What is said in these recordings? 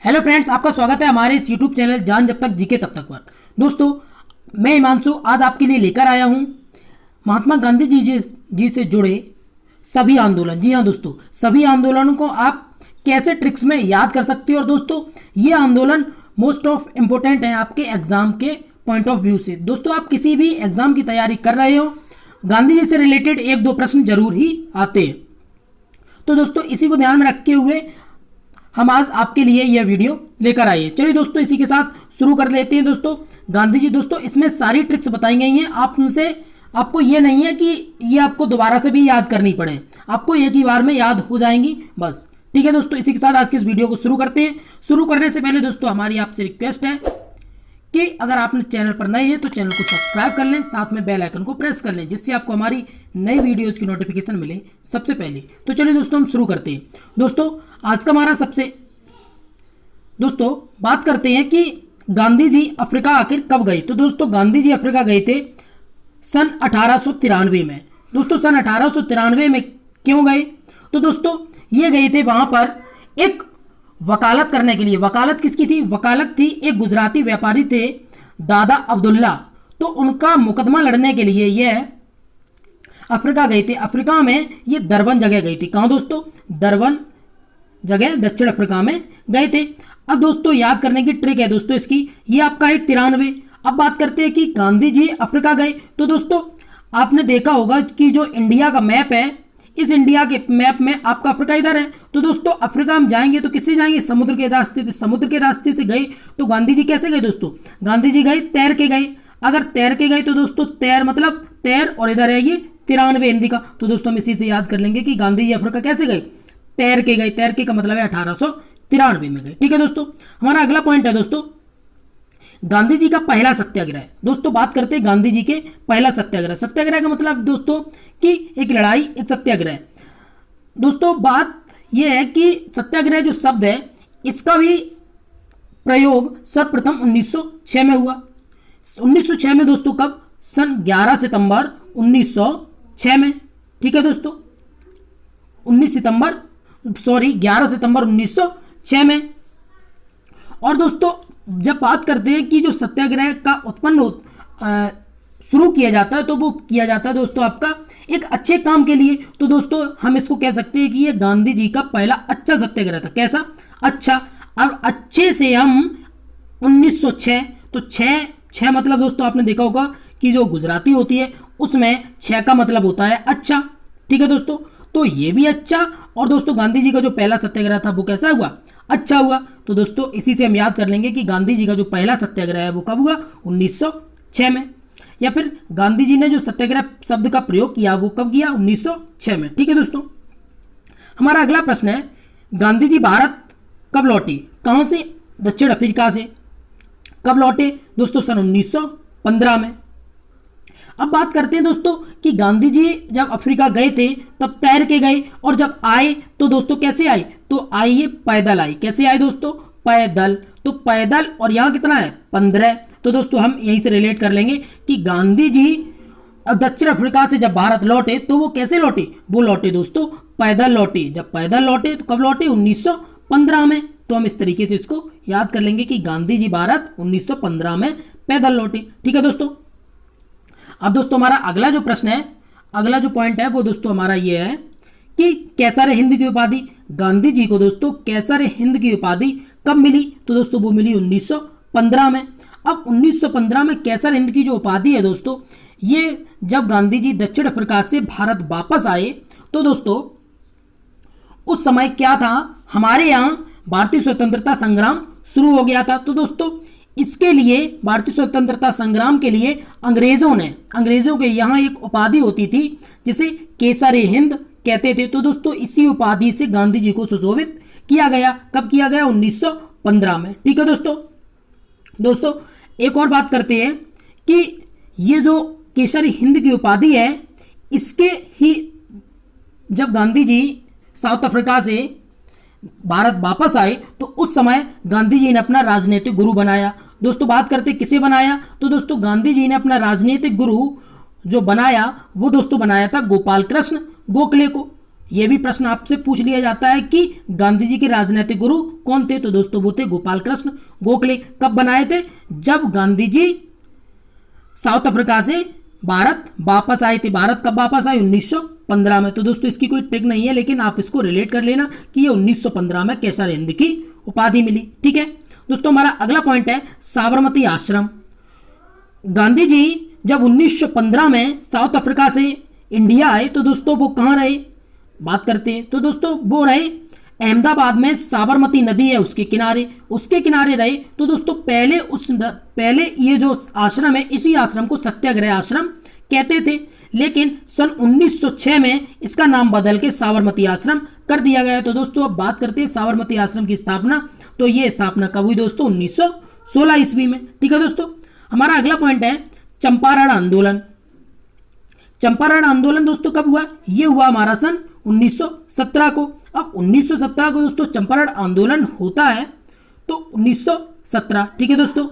Hello friends, आपका स्वागत है हमारे इस यूट्यूब चैनल जान जब तक जीके तब तक पर। दोस्तों, मैं हिमांशु आज आपके लिए लेकर आया हूं महात्मा गांधी जी से जुड़े सभी आंदोलन। जी हाँ दोस्तों, सभी आंदोलनों को आप कैसे ट्रिक्स में याद कर सकते हो। और दोस्तों, ये आंदोलन मोस्ट ऑफ इम्पोर्टेंट है आपके एग्जाम के पॉइंट ऑफ व्यू से। दोस्तों, आप किसी भी एग्जाम की तैयारी कर रहे हो, गांधी जी से रिलेटेड एक दो प्रश्न जरूर ही आते हैं। तो दोस्तों, इसी को ध्यान में रखते हुए हम आज आपके लिए यह वीडियो लेकर आए। चलिए दोस्तों, इसी के साथ शुरू कर लेते हैं। दोस्तों, गांधी जी, दोस्तों इसमें सारी ट्रिक्स बताई गई हैं। आपको ये नहीं है कि ये आपको दोबारा से भी याद करनी पड़े, आपको एक ही बार में याद हो जाएंगी बस। ठीक है दोस्तों, इसी के साथ आज के इस वीडियो को शुरू करते हैं। शुरू करने से पहले दोस्तों, हमारी आपसे रिक्वेस्ट है कि अगर आपने चैनल पर नए हैं तो चैनल को सब्सक्राइब कर लें, साथ में बेल आइकन को प्रेस कर लें, जिससे आपको हमारी नई वीडियोज़ की नोटिफिकेशन मिले सबसे पहले। तो चलिए दोस्तों, हम शुरू करते हैं। दोस्तों, आज का हमारा बात करते हैं कि गांधी जी अफ्रीका आखिर कब गए। तो दोस्तों, गांधी जी अफ्रीका गए थे सन 1893 में। दोस्तों, सन 1893 में क्यों गए? तो दोस्तों, ये गए थे वहां पर एक वकालत करने के लिए। वकालत किसकी थी? वकालत थी एक गुजराती व्यापारी थे, दादा अब्दुल्ला। तो उनका मुकदमा लड़ने के लिए यह अफ्रीका गए थे। अफ्रीका में ये दरबन जगह गई थी। कहाँ दोस्तों? दरबन जगह दक्षिण अफ्रीका में गए थे। अब दोस्तों, याद करने की ट्रिक है दोस्तों इसकी, ये आपका है 93। अब बात करते हैं कि गांधी जी अफ्रीका गए। तो दोस्तों, आपने देखा होगा कि जो इंडिया का मैप है, इस इंडिया के मैप में आपका अफ्रीका इधर है। तो दोस्तों, अफ्रीका हम जाएंगे तो किससे जाएंगे? समुद्र के रास्ते से। समुद्र के रास्ते से गए तो गांधी जी कैसे गए दोस्तों? गांधी जी गए तैर के गए। अगर तैर के गए तो दोस्तों, तैर मतलब तैर, और इधर है ये 93 हिंदी का। तो दोस्तों, हम इसी से याद कर लेंगे कि गांधी जी अफ्रीका कैसे गए? तैर के गए। तैर के का मतलब है 1893 में गए। ठीक है दोस्तों, हमारा अगला पॉइंट है दोस्तों, गांधी जी का पहला सत्याग्रह। दोस्तों, बात करते हैं गांधी जी के पहला सत्याग्रह। सत्याग्रह का मतलब दोस्तों कि एक लड़ाई, एक सत्याग्रह। दोस्तों, बात यह है कि सत्याग्रह जो शब्द है, इसका भी प्रयोग सर्वप्रथम 1906 में हुआ। 1906 में दोस्तों, कब? सन 11 सितंबर 1906 में। ठीक है दोस्तों, 11 सितंबर 1906 में। और दोस्तों, जब बात करते हैं कि जो सत्याग्रह का शुरू किया जाता है, तो वो किया जाता है दोस्तों आपका एक अच्छे काम के लिए। तो दोस्तों, हम इसको कह सकते हैं कि ये गांधी जी का पहला अच्छा सत्याग्रह था। कैसा? अच्छा। और अच्छे से हम 1906, तो छः मतलब दोस्तों आपने देखा होगा कि जो गुजराती होती है उसमें 6 का मतलब होता है अच्छा। ठीक है दोस्तों, तो ये भी अच्छा। और दोस्तों, गांधी जी का जो पहला सत्याग्रह था वो कैसा हुआ? अच्छा हुआ। तो दोस्तों, इसी से हम याद कर लेंगे कि गांधी जी का जो पहला सत्याग्रह है वो कब हुआ? 1906 में। या फिर गांधी जी ने जो सत्याग्रह शब्द का प्रयोग किया वो कब किया? 1906 में। ठीक है दोस्तों, हमारा अगला प्रश्न है, गांधी जी भारत कब लौटे? कहाँ से? दक्षिण अफ्रीका से। कब लौटे दोस्तों? सन 1915 में। अब बात करते हैं दोस्तों कि गांधी जी जब अफ्रीका गए थे तब तैर के गए, और जब आए तो दोस्तों कैसे आए? तो आइए पैदल आए। कैसे आए दोस्तों? पैदल। तो पैदल, और यहाँ कितना है? 15। तो दोस्तों, हम यहीं से रिलेट कर लेंगे कि गांधी जी दक्षिण अफ्रीका से जब भारत लौटे तो वो कैसे लौटे? वो लौटे दोस्तों पैदल लौटे। जब पैदल लौटे तो कब लौटे? 1915 में। तो हम इस तरीके से इसको याद कर लेंगे कि गांधी जी भारत 1915 में पैदल लौटे। ठीक है दोस्तों, अब दोस्तों हमारा अगला जो प्रश्न है, अगला जो पॉइंट है वो दोस्तों हमारा ये है कि कैसर हिंद की उपाधि। गांधी जी को दोस्तों कैसर हिंद की उपाधि कब मिली? तो दोस्तों वो मिली 1915 में। अब 1915 में कैसर हिंद की जो उपाधि है दोस्तों, ये जब गांधी जी दक्षिण अफ्रीका से भारत वापस आए तो दोस्तों उस समय क्या था, हमारे यहाँ भारतीय स्वतंत्रता संग्राम शुरू हो गया था। तो दोस्तों, इसके लिए भारतीय स्वतंत्रता संग्राम के लिए अंग्रेजों के यहाँ एक उपाधि होती थी जिसे केसर हिंद कहते थे। तो दोस्तों, इसी उपाधि से गांधी जी को सुशोभित किया गया। कब किया गया? 1915 में। ठीक है दोस्तों, एक और बात करते हैं कि ये जो केसर हिंद की उपाधि है, इसके ही जब गांधी जी साउथ अफ्रीका से भारत वापस आए तो उस समय गांधी जी ने अपना राजनीतिक गुरु बनाया। दोस्तों, बात करते किसे बनाया? तो दोस्तों, गांधी जी ने अपना राजनीतिक गुरु जो बनाया वो दोस्तों बनाया था गोपाल कृष्ण गोखले को। ये भी प्रश्न आपसे पूछ लिया जाता है कि गांधी जी के राजनीतिक गुरु कौन थे, तो दोस्तों वो थे गोपाल कृष्ण गोखले। कब बनाए थे? जब गांधी जी साउथ अफ्रीका से भारत वापस आए थे। भारत कब वापस आए? 1915 में। तो दोस्तों इसकी कोई ट्रिक नहीं है, लेकिन आप इसको रिलेट कर लेना कि ये 1915 में केसर हिंद की उपाधि मिली। ठीक है दोस्तों, हमारा अगला पॉइंट है साबरमती आश्रम। गांधी जी जब 1915 में साउथ अफ्रीका से इंडिया आए तो दोस्तों वो कहाँ रहे, बात करते हैं। तो दोस्तों वो रहे अहमदाबाद में, साबरमती नदी है उसके किनारे रहे। तो दोस्तों पहले ये जो आश्रम है, इसी आश्रम को सत्याग्रह आश्रम कहते थे, लेकिन सन 1906 में इसका नाम बदल के साबरमती आश्रम कर दिया गया। तो दोस्तों अब बात करते हैं साबरमती आश्रम की स्थापना। तो ये स्थापना कब हुई दोस्तों? 1916 ईस्वी में। ठीक है दोस्तों, हमारा अगला पॉइंट है चंपारण आंदोलन। चंपारण आंदोलन दोस्तों कब हुआ? ये हुआ हमारा सन 1917 को। अब 1917 को दोस्तों चंपारण आंदोलन होता है, तो 1917। ठीक है दोस्तों,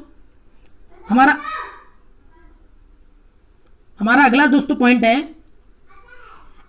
हमारा अगला दोस्तों पॉइंट है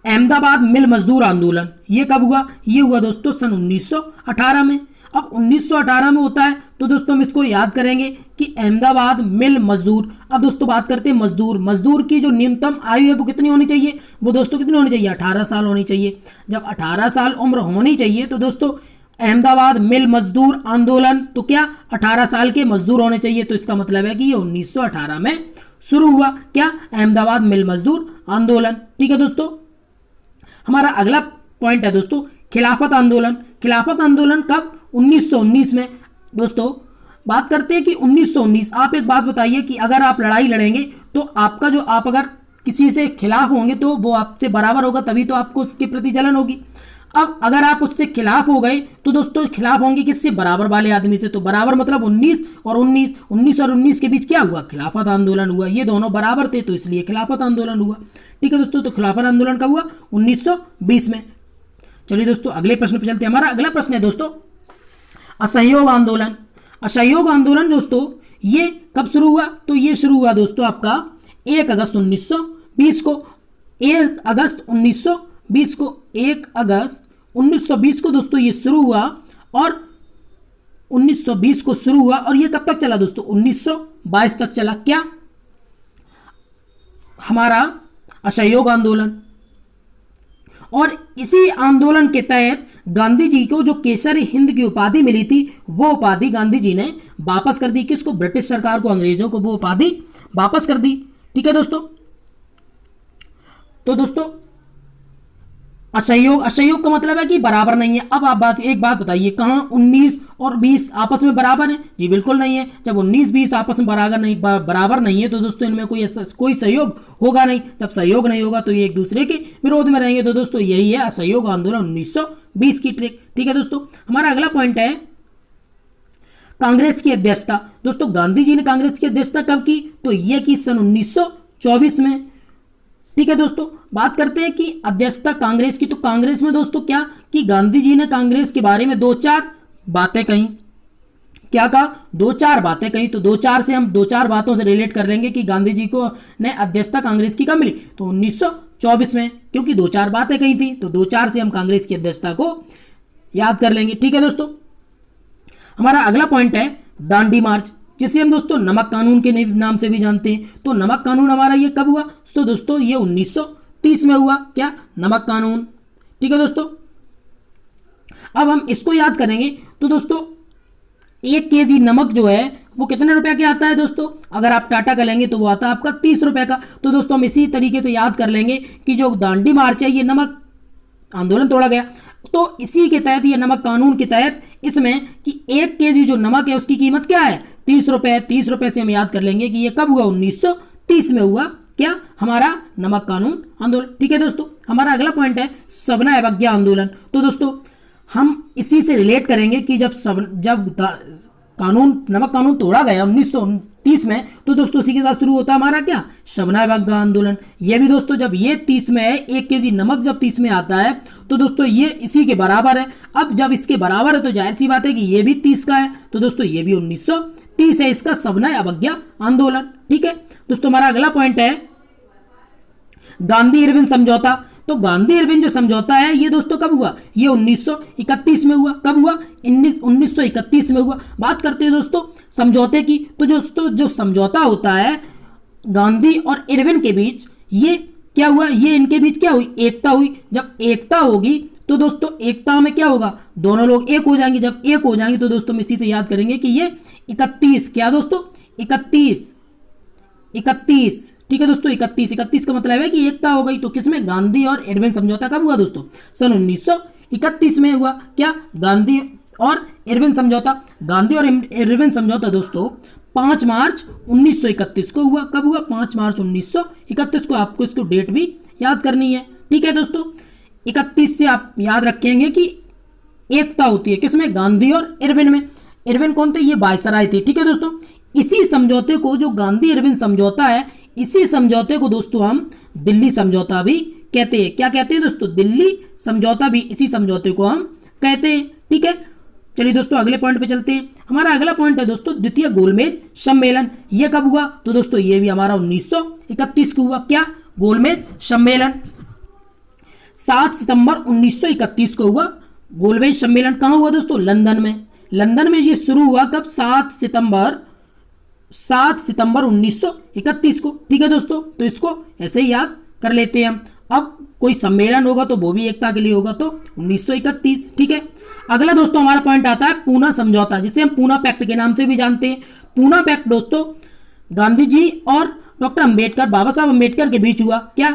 अहमदाबाद मिल मजदूर आंदोलन। ये कब हुआ? ये हुआ दोस्तों सन 1918 में। अब 1918 में होता है, तो दोस्तों हम इसको याद करेंगे कि अहमदाबाद मिल मजदूर। अब दोस्तों बात करते हैं मजदूर की जो न्यूनतम आयु है वो कितनी होनी चाहिए? वो दोस्तों कितनी होनी चाहिए? 18 साल होनी चाहिए। जब 18 साल उम्र होनी चाहिए, तो दोस्तों अहमदाबाद मिल मजदूर आंदोलन, तो क्या 18 साल के मजदूर होने चाहिए। तो इसका मतलब है कि ये 1918 में शुरू हुआ, क्या? अहमदाबाद मिल मजदूर आंदोलन। ठीक है दोस्तों, हमारा अगला पॉइंट है दोस्तों खिलाफत आंदोलन। खिलाफत आंदोलन कब? 1919 में। दोस्तों बात करते हैं कि 1919, आप एक बात बताइए कि अगर आप लड़ाई लड़ेंगे तो आपका जो, आप अगर किसी से खिलाफ होंगे तो वो आपसे बराबर होगा, तभी तो आपको उसके प्रति जलन होगी। अब अगर आप उससे खिलाफ हो गए तो दोस्तों खिलाफ होंगे किससे? बराबर वाले आदमी से। तो बराबर मतलब 19 और 19 के बीच क्या हुआ? खिलाफत आंदोलन हुआ। ये दोनों बराबर थे तो इसलिए खिलाफत आंदोलन हुआ। ठीक है दोस्तों, तो खिलाफत आंदोलन कब हुआ? 1920 में। चलिए दोस्तों अगले प्रश्न पर चलते हैं। हमारा अगला प्रश्न है दोस्तों असहयोग आंदोलन। असहयोग आंदोलन दोस्तों ये कब शुरू हुआ? तो ये शुरू हुआ दोस्तों आपका 1 अगस्त 1920 को। 1 अगस्त 1920 को दोस्तों ये शुरू हुआ, और 1920 को शुरू हुआ और ये कब तक चला दोस्तों? 1922 तक चला। क्या? हमारा असहयोग आंदोलन। और इसी आंदोलन के तहत गांधी जी को जो केसरी हिंद की उपाधि मिली थी, वो उपाधि गांधी जी ने वापस कर दी। किसको? ब्रिटिश सरकार को, अंग्रेजों को वो उपाधि वापस कर दी। ठीक है दोस्तों, तो दोस्तों असहयोग का मतलब है कि बराबर नहीं है। अब आप एक बात बताइए, कहां 19 और 20 आपस में बराबर है? जी बिल्कुल नहीं है। जब 19-20 आपस में बराबर नहीं है तो दोस्तों इनमें कोई सहयोग होगा नहीं। जब सहयोग नहीं होगा तो ये एक दूसरे के विरोध में रहेंगे। तो दोस्तों यही है असहयोग आंदोलन 1920 की ट्रिक। ठीक है दोस्तों, हमारा अगला पॉइंट है कांग्रेस की अध्यक्षता। दोस्तों गांधी जी ने कांग्रेस की अध्यक्षता कब की? तो यह की सन 1924 में। ठीक है दोस्तों, बात करते हैं कि अध्यक्षता कांग्रेस की। तो कांग्रेस में दोस्तों क्या कि गांधी जी ने कांग्रेस के बारे में 2-4 बातें कही। क्या कहा? 2-4 बातें कही। तो 2-4 से हम 2-4 बातों से रिलेट कर लेंगे कि गांधी जी को ने अध्यक्षता कांग्रेस की कब मिली? तो 1924 में, क्योंकि 2-4 बातें कही थी। तो 2-4 से हम कांग्रेस की अध्यक्षता को याद कर लेंगे। ठीक है दोस्तों, हमारा अगला पॉइंट है दांडी मार्च, जिसे हम दोस्तों नमक कानून के नाम से भी जानते हैं। तो नमक कानून हमारा ये कब हुआ? तो दोस्तों ये 1930 में हुआ। क्या? नमक कानून। ठीक है दोस्तों, अब हम इसको याद करेंगे। तो दोस्तों 1 केजी नमक जो है वो कितने रुपए के आता है दोस्तों? अगर आप टाटा का लेंगे तो वो आता है आपका 30 रुपए का। तो दोस्तों हम इसी तरीके से याद कर लेंगे कि जो दांडी मार्च है ये नमक आंदोलन तोड़ा गया, तो इसी के तहत, ये नमक कानून के तहत, इसमें कि 1 केजी जो नमक है उसकी कीमत क्या है? 30 रुपए। 30 रुपए से हम याद कर लेंगे कि ये कब हुआ? 1930 में हुआ। क्या? हमारा नमक कानून आंदोलन। ठीक है दोस्तों, हमारा अगला पॉइंट है सवर्ण अवज्ञा आंदोलन। तो दोस्तों हम इसी से रिलेट करेंगे कि जब नमक कानून तोड़ा गया 1930 में, तो दोस्तों इसी के साथ शुरू होता है हमारा क्या? सवर्ण अवज्ञा आंदोलन। ये भी दोस्तों जब ये 30 में है, 1 केजी नमक जब 30 में आता है तो दोस्तों ये इसी के बराबर है। अब जब इसके बराबर है तो जाहिर सी बात है कि ये भी 30 का है। तो दोस्तों ये भी 1930 है, इसका सवर्ण अवज्ञा आंदोलन। ठीक है दोस्तों, हमारा अगला पॉइंट है गांधी इरविन समझौता। तो गांधी इरविन जो समझौता है ये दोस्तों कब हुआ, ये 1931 में हुआ। कब हुआ, 1931 में हुआ। बात करते हैं दोस्तों समझौते की, तो दोस्तों जो समझौता होता है गांधी और इरविन के बीच, ये क्या हुआ, ये इनके बीच क्या हुई, एकता हुई। जब एकता होगी तो दोस्तों एकता में क्या होगा, दोनों लोग एक हो जाएंगे। जब एक हो जाएंगे तो दोस्तों हम इसी से याद करेंगे कि ये 31, क्या दोस्तों 31, ठीक है दोस्तों 31 का मतलब है कि एकता हो गई। तो किसमें, गांधी और इरविन समझौता कब हुआ दोस्तों, सन 1931 में हुआ। क्या, गांधी और इरविन समझौता। गांधी और इरविन समझौता दोस्तों 5 मार्च 1931 को हुआ। कब हुआ, 5 मार्च 1931 को। आपको इसको डेट भी याद करनी है, ठीक है दोस्तों। 31 से आप याद रखेंगे कि एकता होती है किसमें, गांधी और इरविन में। इरविन कौन थे, ये वायसराय थे, ठीक है दोस्तों। इसी समझौते को, जो गांधी इरविन समझौता है, इसी समझौते को दोस्तों हम दिल्ली समझौता भी कहते हैं। क्या कहते हैं दोस्तों, दिल्ली समझौता भी इसी समझौते को हम कहते हैं, ठीक है। चलिए दोस्तों अगले पॉइंट पे चलते हैं। हमारा अगला पॉइंट है दोस्तों द्वितीय गोलमेज सम्मेलन। ये कब हुआ, तो दोस्तों ये भी हमारा 1931 को हुआ। क्या, गोलमेज सम्मेलन 7 सितंबर 1931 को हुआ। गोलमेज सम्मेलन कहाँ हुआ दोस्तों, लंदन में। लंदन में ये शुरू हुआ कब, 7 सितंबर 1931 को, ठीक है दोस्तों। तो इसको ऐसे ही याद कर लेते हैं हम। अब कोई सम्मेलन होगा तो वो भी एकता के लिए होगा, तो 1931, ठीक है। अगला दोस्तों हमारा पॉइंट आता है पूना समझौता, जिसे हम पूना पैक्ट के नाम से भी जानते हैं। पूना पैक्ट दोस्तों गांधी जी और डॉक्टर अंबेडकर, बाबा साहब अंबेडकर के बीच हुआ। क्या,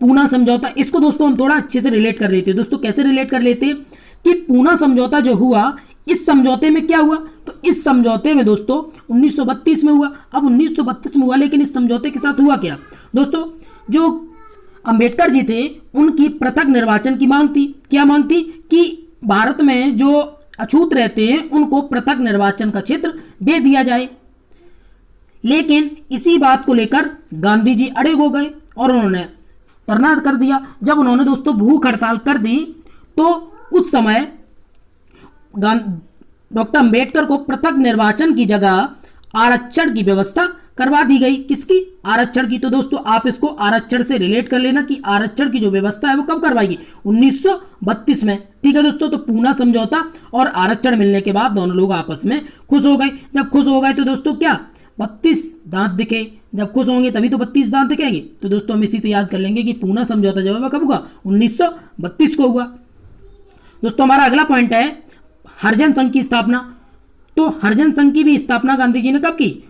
पूना समझौता। इसको दोस्तों हम थोड़ा अच्छे से रिलेट कर लेते हैं। दोस्तों कैसे रिलेट कर लेते हैं कि पूना समझौता जो हुआ, इस समझौते में क्या हुआ, तो इस समझौते में दोस्तों 1932 में हुआ। अब 1932 में हुआ, लेकिन इस समझौते के साथ हुआ क्या दोस्तों, जो अंबेडकर जी थे उनकी पृथक निर्वाचन की मांग थी। क्या मांग थी, कि भारत में जो अछूत रहते हैं उनको पृथक निर्वाचन का क्षेत्र दे दिया जाए। लेकिन इसी बात को लेकर गांधी जी अड़े हो गए और उन्होंने धरना कर दिया। जब उन्होंने दोस्तों भूख हड़ताल कर दी तो उस समय डॉक्टर अंबेडकर को पृथक निर्वाचन की जगह आरक्षण की व्यवस्था करवा दी गई। किसकी, आरक्षण की। तो दोस्तों आप इसको आरक्षण से रिलेट कर लेना कि आरक्षण की जो व्यवस्था है वो कब करवाएगी, 1932 में, ठीक है दोस्तों। तो पूना समझौता और आरक्षण मिलने के बाद दोनों लोग आपस में खुश हो गए। जब खुश हो गए तो दोस्तों क्या, 32 दांत दिखे। जब खुश होंगे तभी तो 32 दांत दिखेंगे। तो दोस्तों हम इसी से याद कर लेंगे कि पूना समझौता जो है कब हुआ, 1932 को हुआ। दोस्तों हमारा अगला पॉइंट है हरिजन संघ की स्थापना। तो हरिजन संघ की भी स्थापना गांधी जी ने कब की,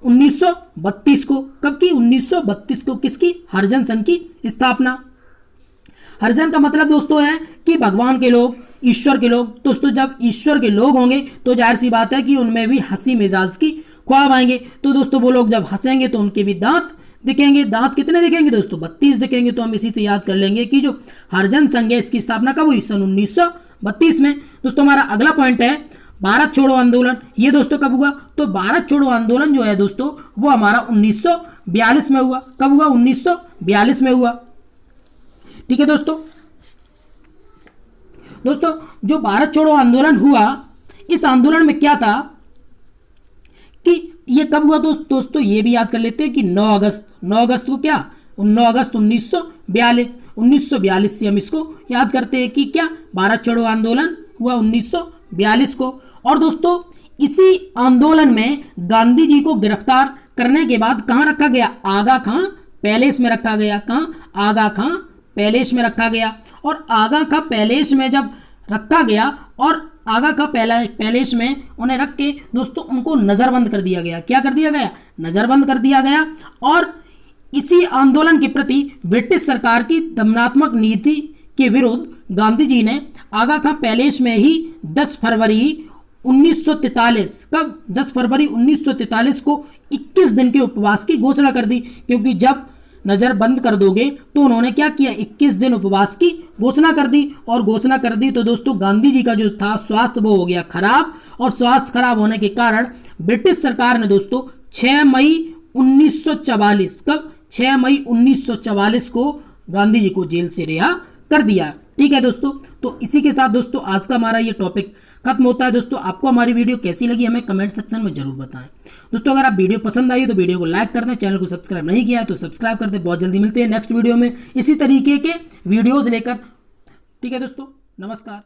1932 को। कब की, 1932 को। किसकी, हरिजन संघ की स्थापना। हरिजन का मतलब दोस्तों है कि भगवान के लोग, ईश्वर के लोग। दोस्तों जब ईश्वर के लोग होंगे तो जाहिर सी बात है कि उनमें भी हंसी मिजाज की ख्वाब आएंगे। तो दोस्तों वो लोग जब हंसेंगे तो उनके भी दांत दिखेंगे। दांत कितने दिखेंगे दोस्तों, 32 दिखेंगे। तो हम इसी से याद कर लेंगे कि जो हरिजन संघ है इसकी स्थापना कब हुई, सन 1932 में। दोस्तों हमारा अगला पॉइंट है भारत छोड़ो आंदोलन। ये दोस्तों कब हुआ, तो भारत छोड़ो आंदोलन जो है दोस्तों वो हमारा 1942 में हुआ। कब हुआ, 1942 में हुआ, ठीक है दोस्तों। दोस्तों जो भारत छोड़ो आंदोलन हुआ, इस आंदोलन में क्या था कि ये कब हुआ दोस्तों ये भी याद कर लेते हैं कि 9 अगस्त को। क्या, 9 अगस्त 1942 से हम इसको याद करते हैं कि क्या, भारत छोड़ो आंदोलन हुआ 1942 को। और दोस्तों इसी आंदोलन में गांधी जी को गिरफ्तार करने के बाद कहां रखा गया, आगा खां पैलेस में रखा गया। कहां, आगा खां पैलेस में रखा गया। और आगा खां पैलेस में जब रखा गया और आगा खां पैलेस में उन्हें रख के दोस्तों उनको नजरबंद कर दिया गया। क्या कर दिया गया, नजरबंद कर दिया गया। और इसी आंदोलन के प्रति ब्रिटिश सरकार की दमनात्मक नीति के विरुद्ध गांधी जी ने आगा खां पैलेस में ही 10 फरवरी 1943, कब, 10 फरवरी 1943 को 21 दिन के उपवास की घोषणा कर दी। क्योंकि जब नजर बंद कर दोगे तो उन्होंने क्या किया, 21 दिन उपवास की घोषणा कर दी। और घोषणा कर दी तो दोस्तों गांधी जी का जो था स्वास्थ्य वो हो गया खराब। और स्वास्थ्य खराब होने के कारण ब्रिटिश सरकार ने दोस्तों 6 मई 1944, कब, 6 मई 1944 को गांधी जी को जेल से रिहा कर दिया। ठीक है दोस्तों, तो इसी के साथ दोस्तों आज का हमारा ये टॉपिक खत्म होता है। दोस्तों आपको हमारी वीडियो कैसी लगी हमें कमेंट सेक्शन में जरूर बताएं। दोस्तों अगर आप वीडियो पसंद आई तो वीडियो को लाइक कर दें, चैनल को सब्सक्राइब नहीं किया है तो सब्सक्राइब कर दें। बहुत जल्दी मिलते हैं नेक्स्ट वीडियो में इसी तरीके के वीडियोज लेकर। ठीक है दोस्तों, नमस्कार।